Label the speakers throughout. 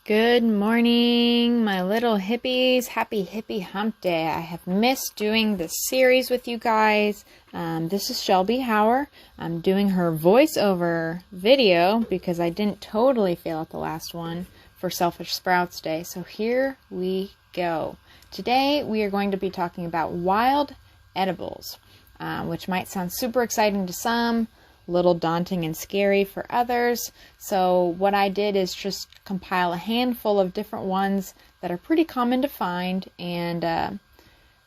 Speaker 1: Good morning, my little hippies. Happy Hippie Hump Day. I have missed doing this series with you guys. This is Shelby Hauer. I'm doing her voiceover video because I didn't totally fail at the last one for Selfish Sprouts Day. So here we go. Today we are going to be talking about wild edibles, which might sound super exciting to some, a little daunting and scary for others. So what I did is just compile a handful of different ones that are pretty common to find and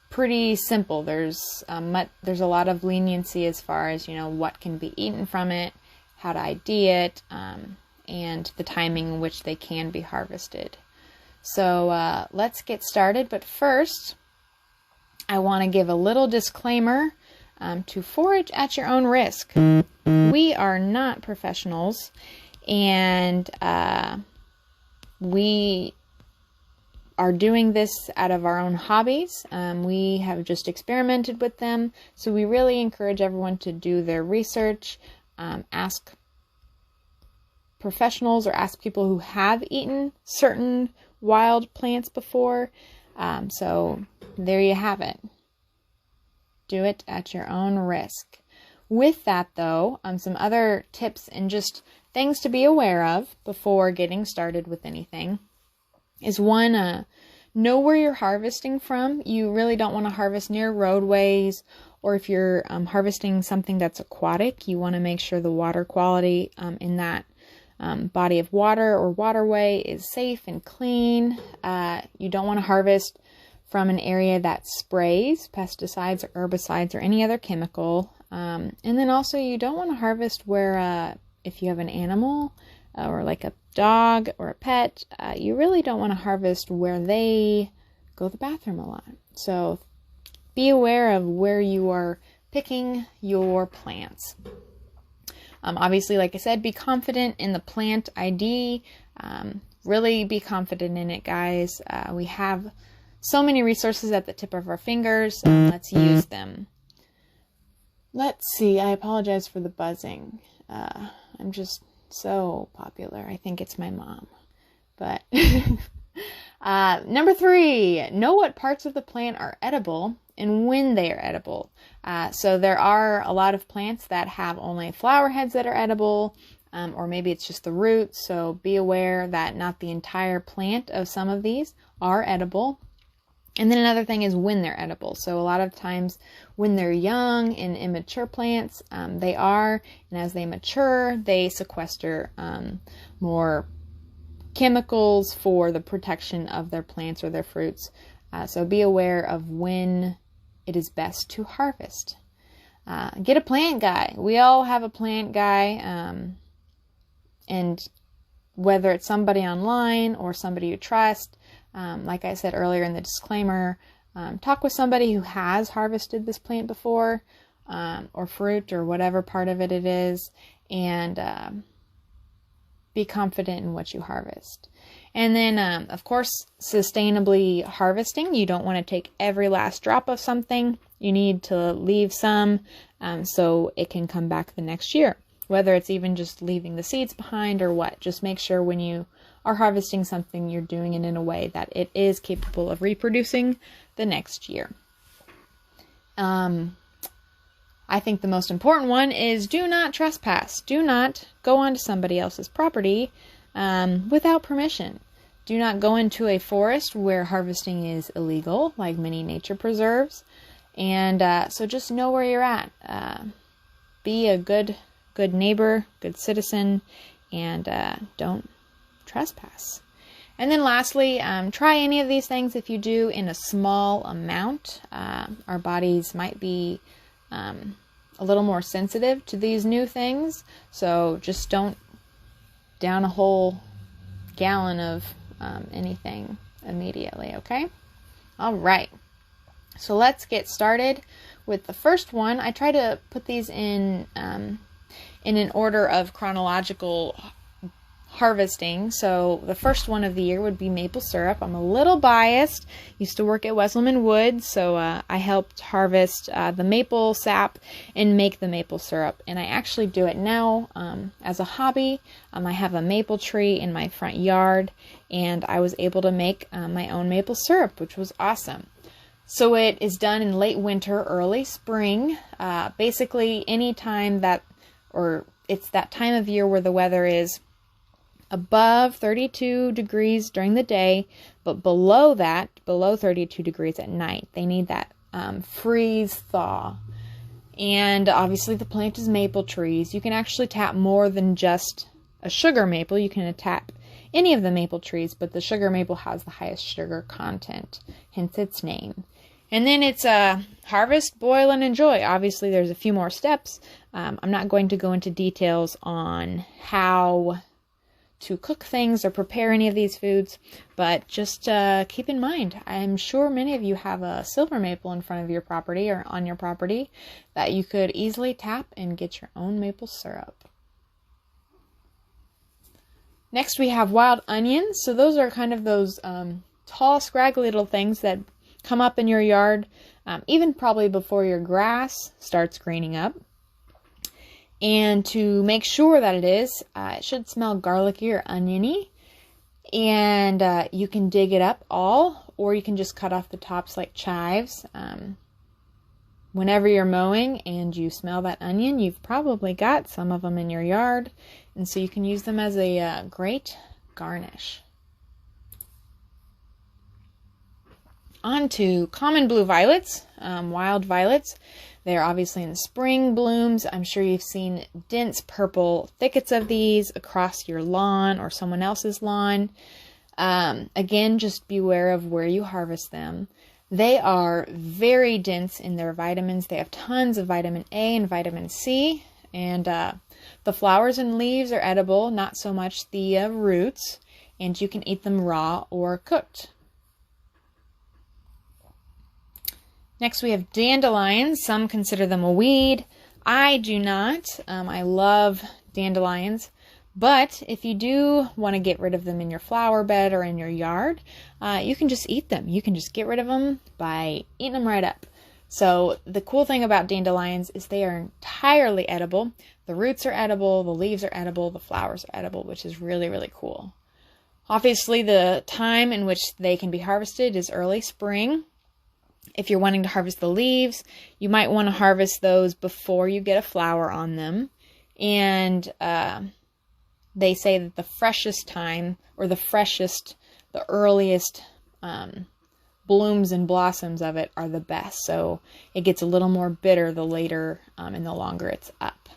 Speaker 1: pretty simple. There's a lot of leniency as far as, what can be eaten from it, how to ID it, and the timing in which they can be harvested. So let's get started. But first, I want to give a little disclaimer to forage at your own risk. We are not professionals, and we are doing this out of our own hobbies. We have just experimented with them, so we really encourage everyone to do their research, ask professionals or ask people who have eaten certain wild plants before. So there you have it. Do it at your own risk. With that, though, some other tips and just things to be aware of before getting started with anything is one, know where you're harvesting from. You really don't want to harvest near roadways, or if you're harvesting something that's aquatic, you want to make sure the water quality in that body of water or waterway is safe and clean. You don't want to harvest from an area that sprays pesticides or herbicides or any other chemical. And then also you don't want to harvest where, if you have an animal or like a dog or a pet, you really don't want to harvest where they go to the bathroom a lot. So be aware of where you are picking your plants. Obviously, like I said, be confident in the plant ID. Really be confident in it, guys. We have so many resources at the tip of our fingers. Let's use them. Let's see. I apologize for the buzzing. I'm just so popular. I think it's my mom. But number 3, know what parts of the plant are edible and when they are edible. So there are a lot of plants that have only flower heads that are edible, or maybe it's just the roots. So be aware that not the entire plant of some of these are edible. And then another thing is when they're edible. So a lot of times when they're young and immature plants, they are, and as they mature, they sequester more chemicals for the protection of their plants or their fruits. So be aware of when it is best to harvest. Get a plant guy. We all have a plant guy, and whether it's somebody online or somebody you trust, like I said earlier in the disclaimer, talk with somebody who has harvested this plant before, or fruit or whatever part of it is, and be confident in what you harvest. And then, of course, sustainably harvesting. You don't want to take every last drop of something. You need to leave some so it can come back the next year. Whether it's even just leaving the seeds behind or what. Just make sure when you are harvesting something, you're doing it in a way that it is capable of reproducing the next year. I think the most important one is do not trespass. Do not go onto somebody else's property without permission. Do not go into a forest where harvesting is illegal, like many nature preserves. And so just know where you're at. Be a good neighbor, good citizen, and don't trespass. And then lastly, try any of these things if you do in a small amount. Our bodies might be a little more sensitive to these new things, so just don't down a whole gallon of anything immediately, okay? All right, so let's get started with the first one. I try to put these in an order of chronological harvesting. So the first one of the year would be maple syrup. I'm a little biased. Used to work at Wesselman Woods, so I helped harvest the maple sap and make the maple syrup. And I actually do it now as a hobby. I have a maple tree in my front yard, and I was able to make my own maple syrup, which was awesome. So it is done in late winter, early spring, basically any time that, or it's that time of year where the weather is above 32 degrees during the day, but below that, below 32 degrees at night. They need that freeze thaw. And obviously the plant is maple trees. You can actually tap more than just a sugar maple. You can tap any of the maple trees, but the sugar maple has the highest sugar content, hence its name. And then it's harvest, boil, and enjoy. Obviously, there's a few more steps. I'm not going to go into details on how to cook things or prepare any of these foods, but just keep in mind, I'm sure many of you have a silver maple in front of your property or on your property that you could easily tap and get your own maple syrup. Next, we have wild onions. So those are kind of those tall, scraggly little things that come up in your yard, even probably before your grass starts greening up. And to make sure that it should smell garlicky or oniony. And you can dig it up all, or you can just cut off the tops like chives. Whenever you're mowing and you smell that onion, you've probably got some of them in your yard. And so you can use them as a great garnish. On to common blue violets, wild violets. They're obviously in spring blooms. I'm sure you've seen dense purple thickets of these across your lawn or someone else's lawn. Again, just beware of where you harvest them. They are very dense in their vitamins. They have tons of vitamin A and vitamin C. And the flowers and leaves are edible, not so much the roots. And you can eat them raw or cooked. Next, we have dandelions. Some consider them a weed. I do not. I love dandelions. But if you do want to get rid of them in your flower bed or in your yard, you can just eat them. You can just get rid of them by eating them right up. So the cool thing about dandelions is they are entirely edible. The roots are edible, the leaves are edible, the flowers are edible, which is really, really cool. Obviously, the time in which they can be harvested is early spring. If you're wanting to harvest the leaves, you might want to harvest those before you get a flower on them. And they say that the freshest time, or the earliest blooms and blossoms of it are the best. So it gets a little more bitter the later and the longer it's up.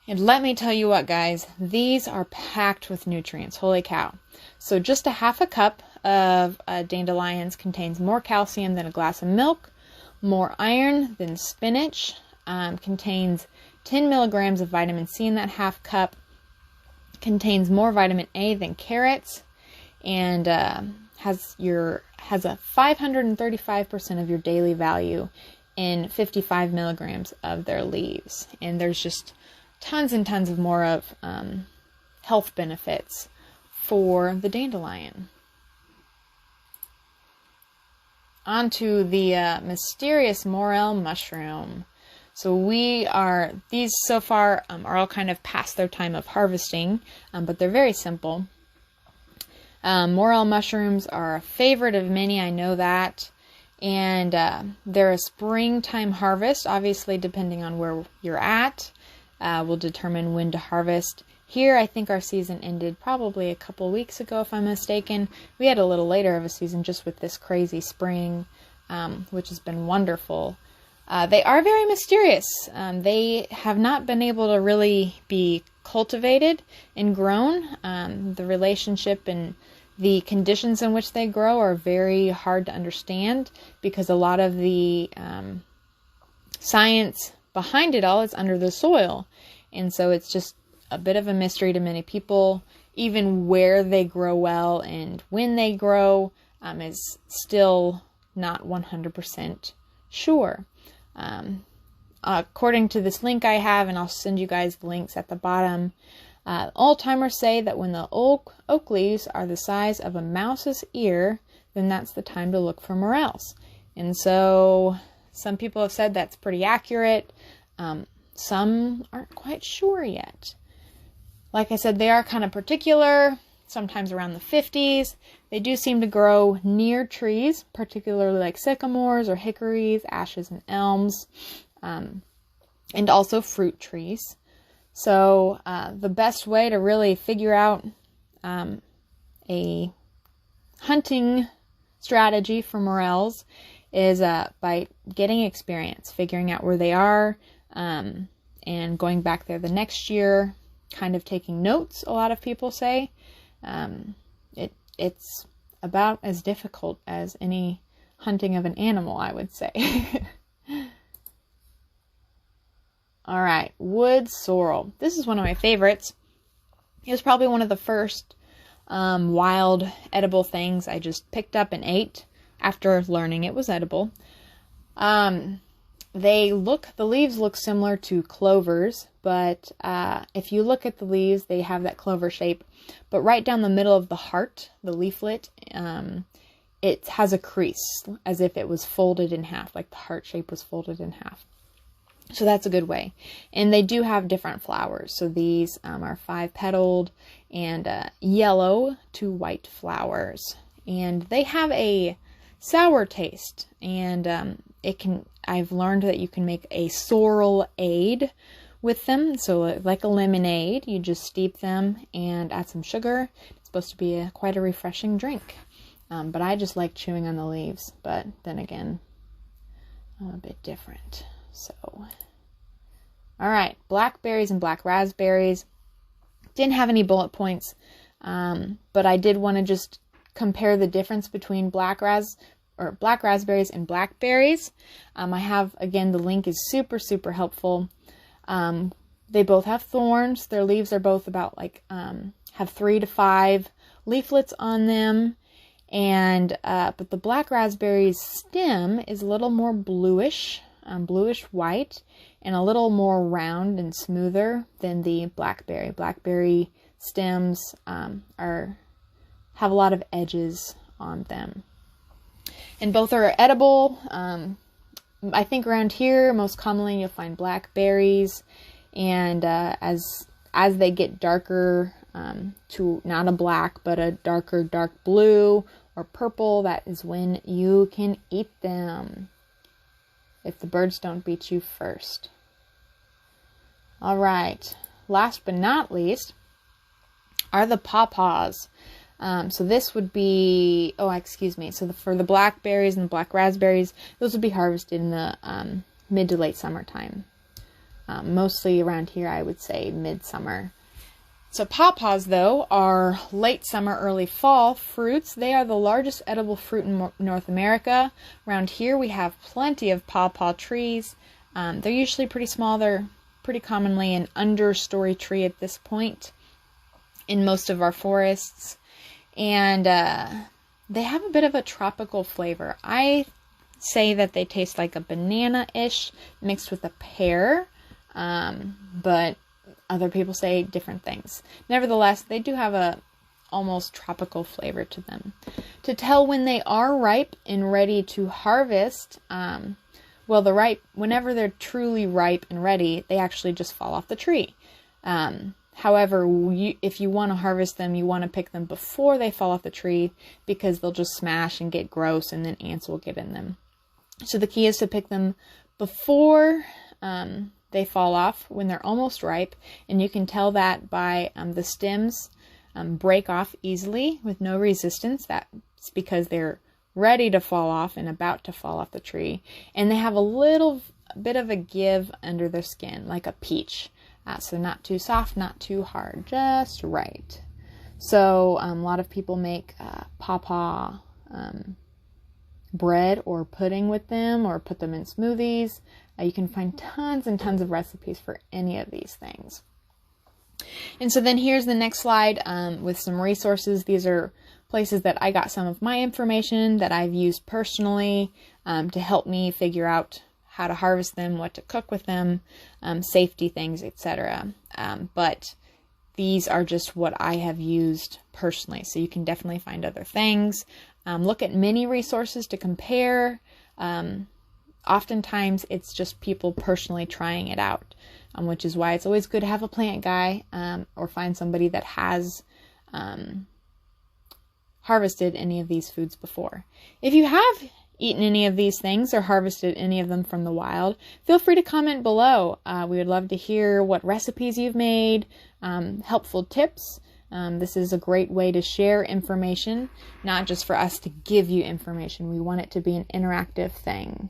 Speaker 1: And let me tell you what, guys, these are packed with nutrients. Holy cow. So just a half a cup of dandelions contains more calcium than a glass of milk, more iron than spinach, contains 10 milligrams of vitamin C in that half cup, contains more vitamin A than carrots, and has a 535% of your daily value in 55 milligrams of their leaves. And there's just tons and tons of more of health benefits for the dandelion. On to the mysterious morel mushroom. So these so far are all kind of past their time of harvesting, but they're very simple. Morel mushrooms are a favorite of many, I know that. And they're a springtime harvest, obviously depending on where you're at, will determine when to harvest. Here, I think our season ended probably a couple weeks ago, if I'm mistaken. We had a little later of a season just with this crazy spring, which has been wonderful. They are very mysterious. They have not been able to really be cultivated and grown. The relationship and the conditions in which they grow are very hard to understand because a lot of the science behind it all is under the soil. And so it's just a bit of a mystery to many people. Even where they grow well and when they grow is still not 100% sure. According to this link I have, and I'll send you guys the links at the bottom, Old-timers say that when the oak leaves are the size of a mouse's ear, then that's the time to look for morels. And so some people have said that's pretty accurate. Some aren't quite sure yet. Like I said, they are kind of particular, sometimes around the 50s. They do seem to grow near trees, particularly like sycamores or hickories, ashes, and elms, and also fruit trees. So the best way to really figure out a hunting strategy for morels is by getting experience, figuring out where they are, and going back there the next year, kind of taking notes, a lot of people say. It's about as difficult as any hunting of an animal, I would say. All right, wood sorrel. This is one of my favorites. It was probably one of the first wild edible things I just picked up and ate after learning it was edible. The leaves look similar to clovers, but if you look at the leaves, they have that clover shape. But right down the middle of the heart, the leaflet, it has a crease, as if it was folded in half, like the heart shape was folded in half. So that's a good way. And they do have different flowers. So these are 5-petaled and yellow to white flowers. And they have a sour taste. And I've learned that you can make a sorrel aid with them. So like a lemonade, you just steep them and add some sugar. It's supposed to be quite a refreshing drink. But I just like chewing on the leaves. But then again, I'm a bit different. So, all right, blackberries and black raspberries. Didn't have any bullet points, but I did want to just compare the difference between black raspberries and blackberries. I have, again, the link is super, super helpful. They both have thorns. Their leaves are both about have 3 to 5 leaflets on them. And, but the black raspberry's stem is a little more bluish white, and a little more round and smoother than the blackberry. Blackberry stems have a lot of edges on them. And both are edible. I think around here, most commonly you'll find blackberries, and as they get darker to not a black, but a dark blue or purple, that is when you can eat them, if the birds don't beat you first. All right, last but not least are the pawpaws. So this would be, so for the blackberries and the black raspberries, those would be harvested in the mid to late summertime. Mostly around here, I would say midsummer. So pawpaws, though, are late summer, early fall fruits. They are the largest edible fruit in North America. Around here, we have plenty of pawpaw trees. They're usually pretty small. They're pretty commonly an understory tree at this point in most of our forests. And they have a bit of a tropical flavor. I say that they taste like a banana-ish mixed with a pear, but other people say different things. Nevertheless, they do have a almost tropical flavor to them. To tell when they are ripe and ready to harvest, whenever they're truly ripe and ready, they actually just fall off the tree. However, if you want to harvest them, you want to pick them before they fall off the tree, because they'll just smash and get gross, and then ants will get in them. So the key is to pick them before they fall off, when they're almost ripe, and you can tell that by the stems break off easily with no resistance. That's because they're ready to fall off and about to fall off the tree, and they have a little bit of a give under their skin, like a peach. So not too soft, not too hard, just right. So a lot of people make pawpaw bread or pudding with them, or put them in smoothies. You can find tons and tons of recipes for any of these things. And so then here's the next slide with some resources. These are places that I got some of my information that I've used personally to help me figure out how to harvest them, what to cook with them, safety things, etc. But these are just what I have used personally. So you can definitely find other things. Look at many resources to compare. Oftentimes it's just people personally trying it out, which is why it's always good to have a plant guy, or find somebody that has harvested any of these foods before. If you have eaten any of these things or harvested any of them from the wild, feel free to comment below. We would love to hear what recipes you've made, helpful tips. This is a great way to share information, not just for us to give you information. We want it to be an interactive thing.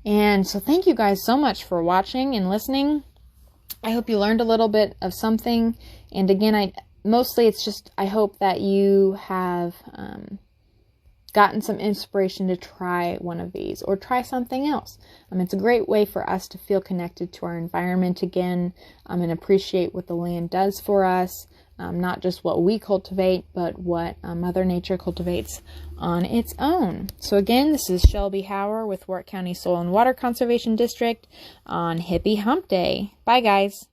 Speaker 1: And so thank you guys so much for watching and listening. I hope you learned a little bit of something. And again, mostly it's just, I hope that you have gotten some inspiration to try one of these or try something else. It's a great way for us to feel connected to our environment again, and appreciate what the land does for us. Not just what we cultivate, but what Mother Nature cultivates on its own. So again, this is Shelby Hauer with Warwick County Soil and Water Conservation District on Hippie Hump Day. Bye guys.